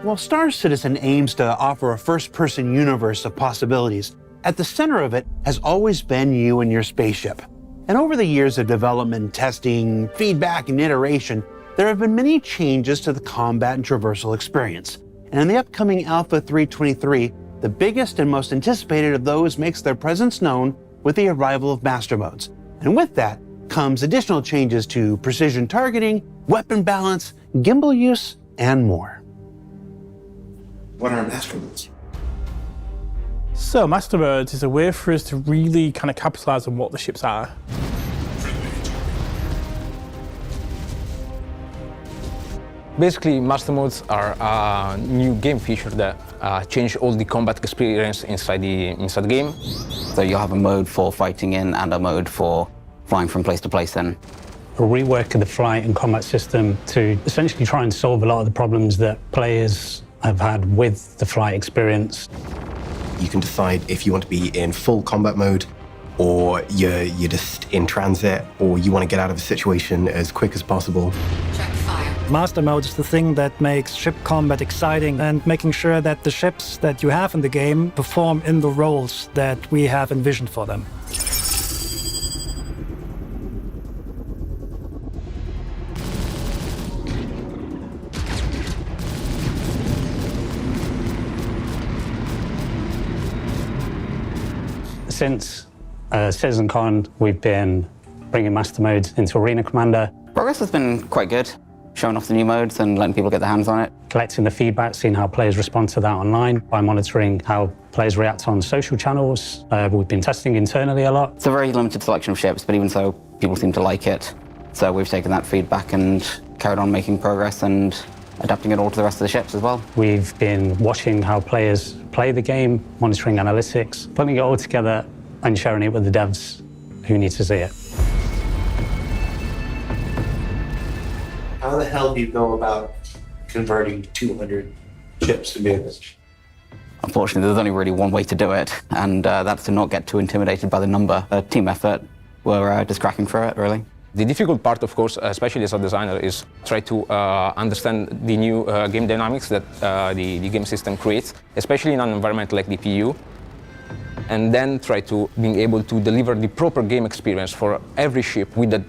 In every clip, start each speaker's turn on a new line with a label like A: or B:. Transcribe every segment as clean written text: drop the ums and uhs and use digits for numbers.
A: While Star Citizen aims to offer a first-person universe of possibilities, at the center of it has always been you and your spaceship. And over the years of development, testing, feedback, and iteration, there have been many changes to the combat and traversal experience. And in the upcoming Alpha 323, the biggest and most anticipated of those makes their presence known with the arrival of Master Modes. And with that comes additional changes to precision targeting, weapon balance, gimbal use, and more.
B: What are Master Modes?
C: So Master Modes is a way for us to really kind of capitalize on what the ships are.
D: Basically, Master Modes are a new game feature that change all the combat experience inside the game.
E: So you'll have a mode for fighting in and a mode for flying from place to place in.
F: A rework of the flight and combat system to essentially try and solve a lot of the problems that players have had with the flight experience.
B: You can decide if you want to be in full combat mode, or you're just in transit, or you want to get out of a situation as quick as possible.
G: Check fire.
H: Master Mode is the thing that makes ship combat exciting and making sure that the ships that you have in the game perform in the roles that we have envisioned for them.
F: Since CitizenCon, we've been bringing Master Modes into Arena Commander.
E: Progress has been quite good, showing off the new modes and letting people get their hands on it.
F: Collecting the feedback, seeing how players respond to that online by monitoring how players react on social channels. We've been testing internally a lot.
E: It's a very limited selection of ships, but even so, people seem to like it. So we've taken that feedback and carried on making progress and adapting it all to the rest of the ships as well.
F: We've been watching how players play the game, monitoring analytics, putting it all together and sharing it with the devs who need to see it.
I: How the hell do you go about converting 200 ships to vehicles?
E: Unfortunately, there's only really one way to do it, and that's to not get too intimidated by the number. A team effort. We're just cracking through it, really.
D: The difficult part, of course, especially as a designer, is try to understand the new game dynamics that the game system creates, especially in an environment like the PU, and then try to being able to deliver the proper game experience for every ship with a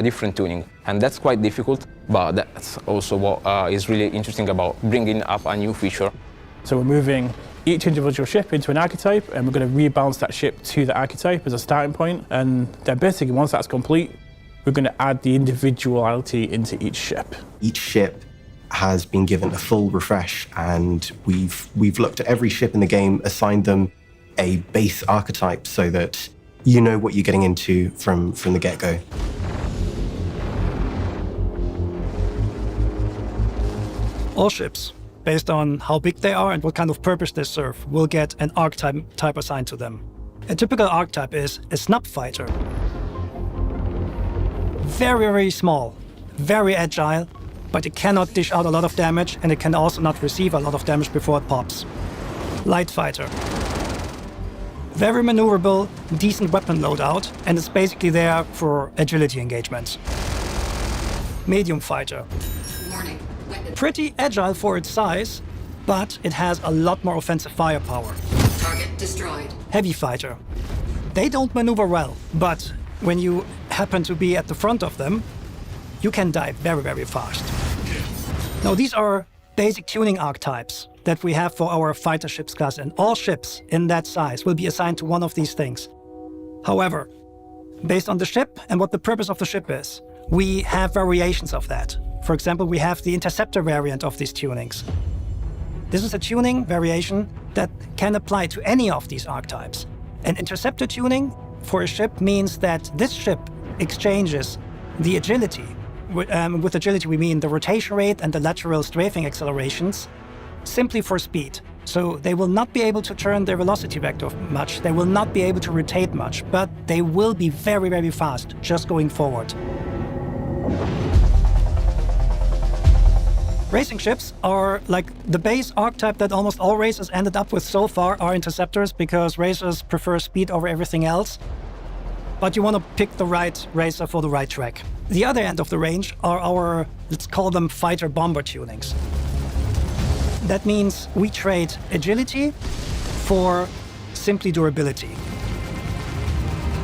D: different tuning. And that's quite difficult, but that's also what is really interesting about bringing up a new feature.
C: So we're moving each individual ship into an archetype, and we're going to rebalance that ship to the archetype as a starting point. And then basically, once that's complete, we're going to add the individuality into each ship.
B: Each ship has been given a full refresh, and we've looked at every ship in the game, assigned them a base archetype so that you know what you're getting into from the get-go.
H: All ships, based on how big they are and what kind of purpose they serve, will get an archetype assigned to them. A typical archetype is a snub fighter. Very, very small, very agile, but it cannot dish out a lot of damage, and it can also not receive a lot of damage before it pops. Light fighter. Very maneuverable, decent weapon loadout, and it's basically there for agility engagements. Medium fighter.
G: Warning.
H: Pretty agile for its size, but it has a lot more offensive firepower.
G: Target destroyed.
H: Heavy fighter. They don't maneuver well, but when you happen to be at the front of them, you can die very, very fast. Now, these are basic tuning archetypes that we have for our fighter ships class, and all ships in that size will be assigned to one of these things. However, based on the ship and what the purpose of the ship is, we have variations of that. For example, we have the interceptor variant of these tunings. This is a tuning variation that can apply to any of these archetypes. An interceptor tuning for a ship means that this ship exchanges the agility. With agility, we mean the rotation rate and the lateral strafing accelerations simply for speed. So they will not be able to turn their velocity vector much, they will not be able to rotate much, but they will be very, very fast just going forward. Racing ships are like the base archetype that almost all racers ended up with so far are interceptors, because racers prefer speed over everything else. But you want to pick the right racer for the right track. The other end of the range are our, let's call them fighter bomber tunings. That means we trade agility for simply durability.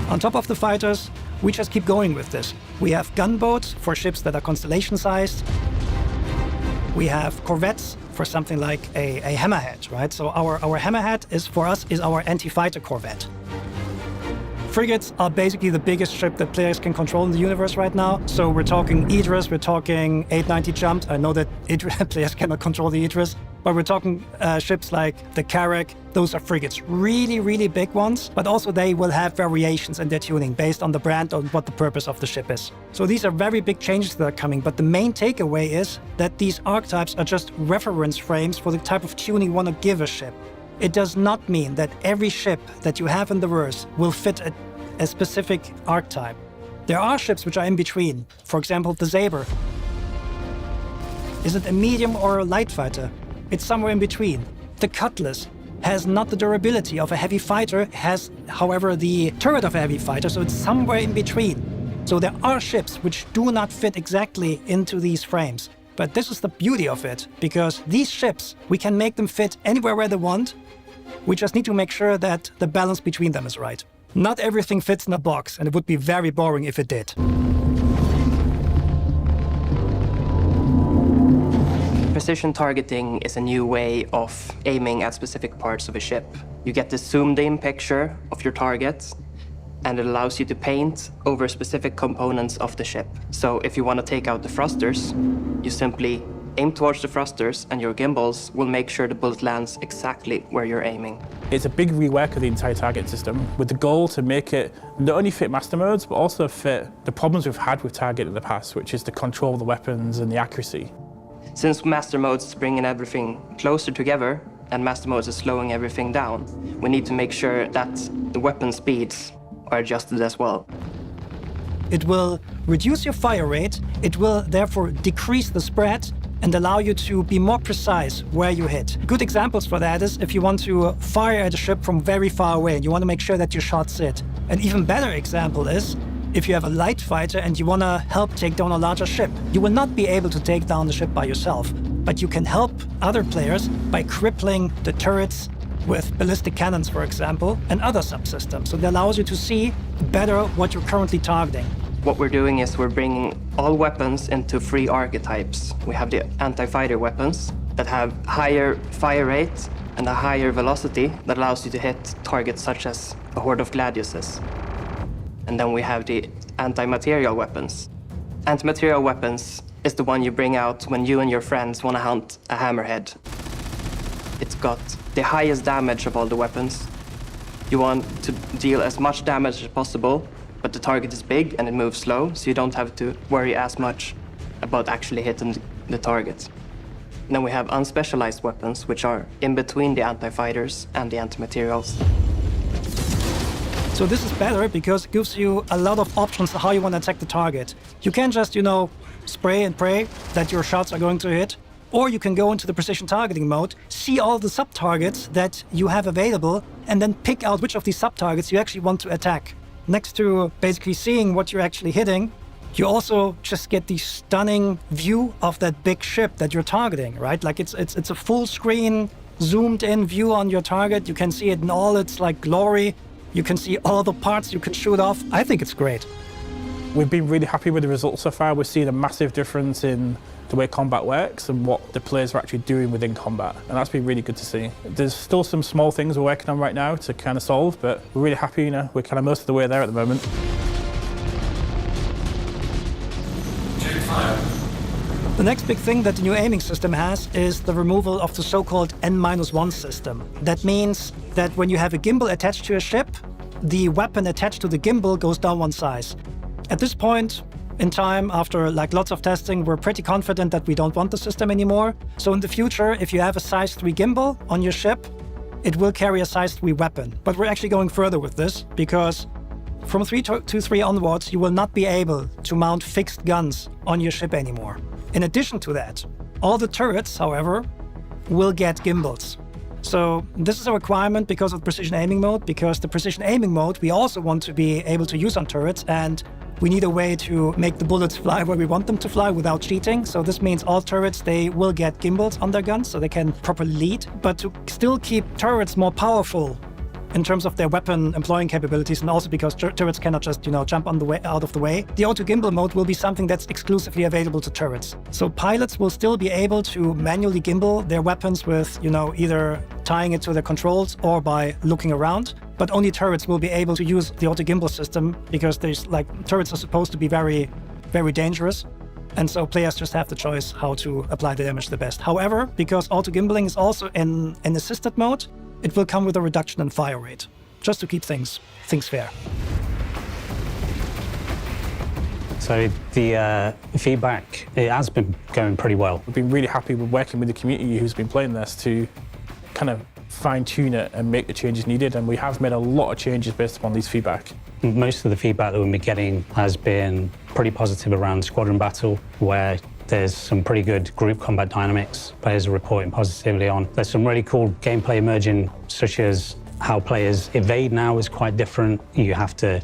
H: On top of the fighters, we just keep going with this. We have gunboats for ships that are constellation-sized. We have corvettes for something like a hammerhead, right? So our hammerhead is, for us, is our anti-fighter corvette. Frigates are basically the biggest ship that players can control in the universe right now. So we're talking Idris, we're talking 890 Jumped. I know that players cannot control the Idris, but we're talking ships like the Carrack. Those are frigates, really, really big ones, but also they will have variations in their tuning based on the brand or what the purpose of the ship is. So these are very big changes that are coming, but the main takeaway is that these archetypes are just reference frames for the type of tuning you want to give a ship. It does not mean that every ship that you have in the verse will fit a specific archetype. There are ships which are in between. For example, the Saber. Is it a medium or a light fighter? It's somewhere in between. The Cutlass has not the durability of a heavy fighter, has, however, the turret of a heavy fighter, so it's somewhere in between. So there are ships which do not fit exactly into these frames. But this is the beauty of it, because these ships, we can make them fit anywhere where they want. We just need to make sure that the balance between them is right. Not everything fits in a box, and it would be very boring if it did.
J: Precision targeting is a new way of aiming at specific parts of a ship. You get the zoomed-in picture of your target, and it allows you to paint over specific components of the ship. So if you want to take out the thrusters, you simply aim towards the thrusters, and your gimbals will make sure the bullet lands exactly where you're aiming.
C: It's a big rework of the entire target system, with the goal to make it not only fit master modes, but also fit the problems we've had with target in the past, which is to control the weapons and the accuracy.
J: Since master modes is bringing everything closer together, and master modes is slowing everything down, we need to make sure that the weapon speeds are adjusted as well.
H: It will reduce your fire rate, it will therefore decrease the spread, and allow you to be more precise where you hit. Good examples for that is if you want to fire at a ship from very far away and you want to make sure that your shots hit. An even better example is if you have a light fighter and you want to help take down a larger ship. You will not be able to take down the ship by yourself, but you can help other players by crippling the turrets with ballistic cannons, for example, and other subsystems. So that allows you to see better what you're currently targeting.
J: What we're doing is we're bringing all weapons into 3 archetypes. We have the anti-fighter weapons that have higher fire rate and a higher velocity that allows you to hit targets such as a horde of gladiuses. And then we have the anti-material weapons. Anti-material weapons is the one you bring out when you and your friends want to hunt a hammerhead. It's got the highest damage of all the weapons. You want to deal as much damage as possible, but the target is big and it moves slow, so you don't have to worry as much about actually hitting the target. And then we have unspecialized weapons, which are in between the anti-fighters and the anti-materials.
H: So this is better because it gives you a lot of options on how you want to attack the target. You can just, spray and pray that your shots are going to hit, or you can go into the precision targeting mode, see all the sub-targets that you have available, and then pick out which of these sub-targets you actually want to attack. Next to basically seeing what you're actually hitting, you also just get the stunning view of that big ship that you're targeting, right? Like it's a full screen, zoomed in view on your target. You can see it in all its glory. You can see all the parts you can shoot off. I think it's great.
C: We've been really happy with the results so far. We've seen a massive difference in the way combat works and what the players are actually doing within combat. And that's been really good to see. There's still some small things we're working on right now to kind of solve, but we're really happy, we're kind of most of the way there at the moment.
H: The next big thing that the new aiming system has is the removal of the so-called N-1 system. That means that when you have a gimbal attached to a ship, the weapon attached to the gimbal goes down one size. At this point in time, after lots of testing, we're pretty confident that we don't want the system anymore. So in the future, if you have a size 3 gimbal on your ship, it will carry a size 3 weapon. But we're actually going further with this, because from 3.23 onwards, you will not be able to mount fixed guns on your ship anymore. In addition to that, all the turrets, however, will get gimbals. So this is a requirement because of precision aiming mode, because the precision aiming mode we also want to be able to use on turrets, and We need a way to make the bullets fly where we want them to fly without cheating. So this means all turrets, they will get gimbals on their guns so they can properly lead. But to still keep turrets more powerful in terms of their weapon employing capabilities, and also because turrets cannot just, jump on the way out of the way, the auto gimbal mode will be something that's exclusively available to turrets. So pilots will still be able to manually gimbal their weapons with, either tying it to their controls or by looking around. But only turrets will be able to use the auto gimbal system because turrets are supposed to be very, very dangerous. And so players just have the choice how to apply the damage the best. However, because auto gimbaling is also in an assisted mode, it will come with a reduction in fire rate, just to keep things fair.
F: So the feedback, it has been going pretty well.
C: We've been really happy with working with the community who's been playing this to kind of fine-tune it and make the changes needed, and we have made a lot of changes based upon these feedback.
F: Most of the feedback that we've been getting has been pretty positive around Squadron Battle, where there's some pretty good group combat dynamics players are reporting positively on. There's some really cool gameplay emerging, such as how players evade now is quite different. You have to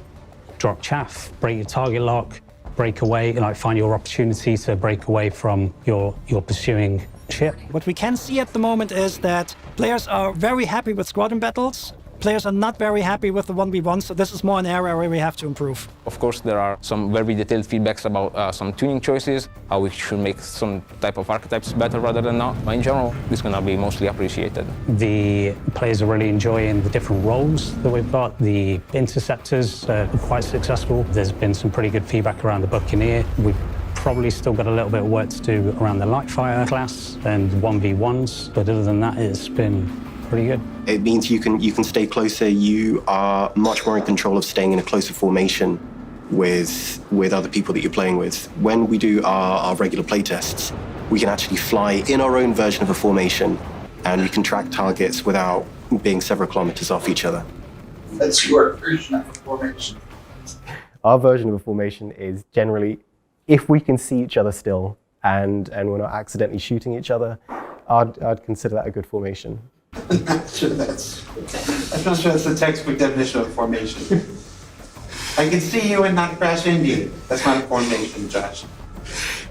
F: drop chaff, break your target lock, break away, find your opportunity to break away from your pursuing ship.
H: What we can see at the moment is that players are very happy with squadron battles. Players are not very happy with the 1v1, so this is more an area where we have to improve.
D: Of course, there are some very detailed feedbacks about some tuning choices, how we should make some type of archetypes better rather than not. But in general, it's going to be mostly appreciated.
F: The players are really enjoying the different roles that we've got. The interceptors are quite successful. There's been some pretty good feedback around the Buccaneer. We've probably still got a little bit of work to do around the Lightfire class and 1v1s, but other than that, it's been pretty good.
B: It means you can stay closer. You are much more in control of staying in a closer formation with other people that you're playing with. When we do our regular playtests, we can actually fly in our own version of a formation, and we can track targets without being several kilometers off each other.
I: That's your version of a formation.
B: Our version of a formation is generally, if we can see each other still and we're not accidentally shooting each other, I'd consider that a good formation.
I: I'm not sure that's the textbook definition of formation. I can see you and not crash into you. That's not a formation, Josh.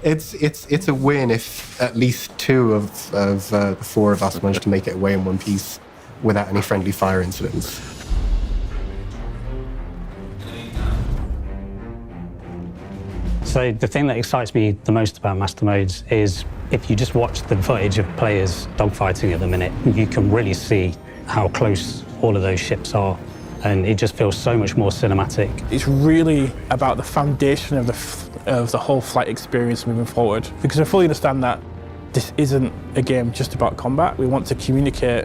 B: It's a win if at least two of the four of us manage to make it away in one piece without any friendly fire incidents.
F: So the thing that excites me the most about Master Modes is if you just watch the footage of players dogfighting at the minute, you can really see how close all of those ships are, and it just feels so much more cinematic.
C: It's really about the foundation of the whole flight experience moving forward, because I fully understand that this isn't a game just about combat. We want to communicate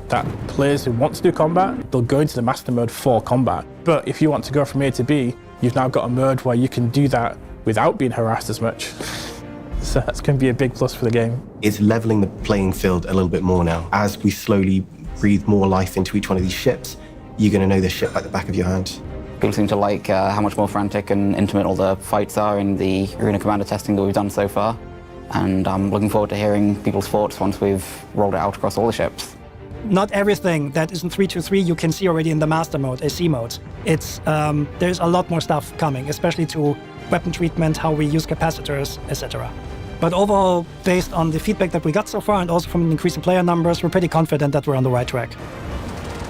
C: that players who want to do combat, they'll go into the Master Mode for combat. But if you want to go from A to B, you've now got a mode where you can do that without being harassed as much. So that's going to be a big plus for the game.
B: It's leveling the playing field a little bit more now. As we slowly breathe more life into each one of these ships, you're going to know this ship like the back of your hand.
E: People seem to like how much more frantic and intimate all the fights are in the Arena Commander testing that we've done so far. And I'm looking forward to hearing people's thoughts once we've rolled it out across all the ships.
H: Not everything that is in 3.2.3 you can see already in the Master Mode, AC mode. There's a lot more stuff coming, especially to weapon treatment, how we use capacitors, etc. But overall, based on the feedback that we got so far and also from increasing player numbers, we're pretty confident that we're on the right track.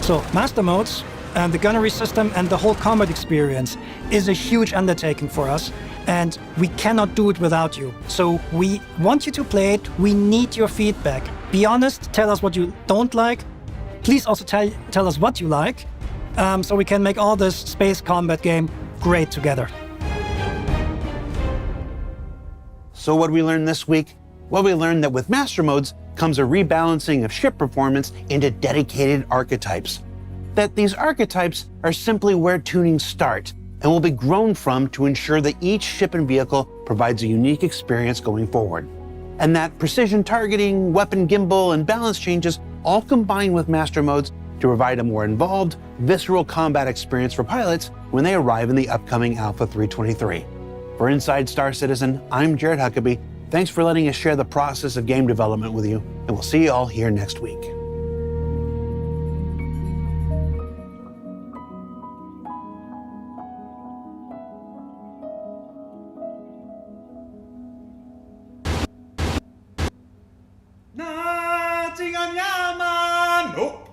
H: So Master Modes and the gunnery system and the whole combat experience is a huge undertaking for us, and we cannot do it without you. So we want you to play it. We need your feedback. Be honest, tell us what you don't like. Please also tell us what you like, so we can make all this space combat game great together.
A: So what did we learn this week? Well, we learned that with Master Modes comes a rebalancing of ship performance into dedicated archetypes. That these archetypes are simply where tunings start and will be grown from to ensure that each ship and vehicle provides a unique experience going forward. And that precision targeting, weapon gimbal, and balance changes all combine with Master Modes to provide a more involved, visceral combat experience for pilots when they arrive in the upcoming Alpha 323. For Inside Star Citizen, I'm Jared Huckabee. Thanks for letting us share the process of game development with you, and we'll see you all here next week.
K: Bajingan Yaman! Nope.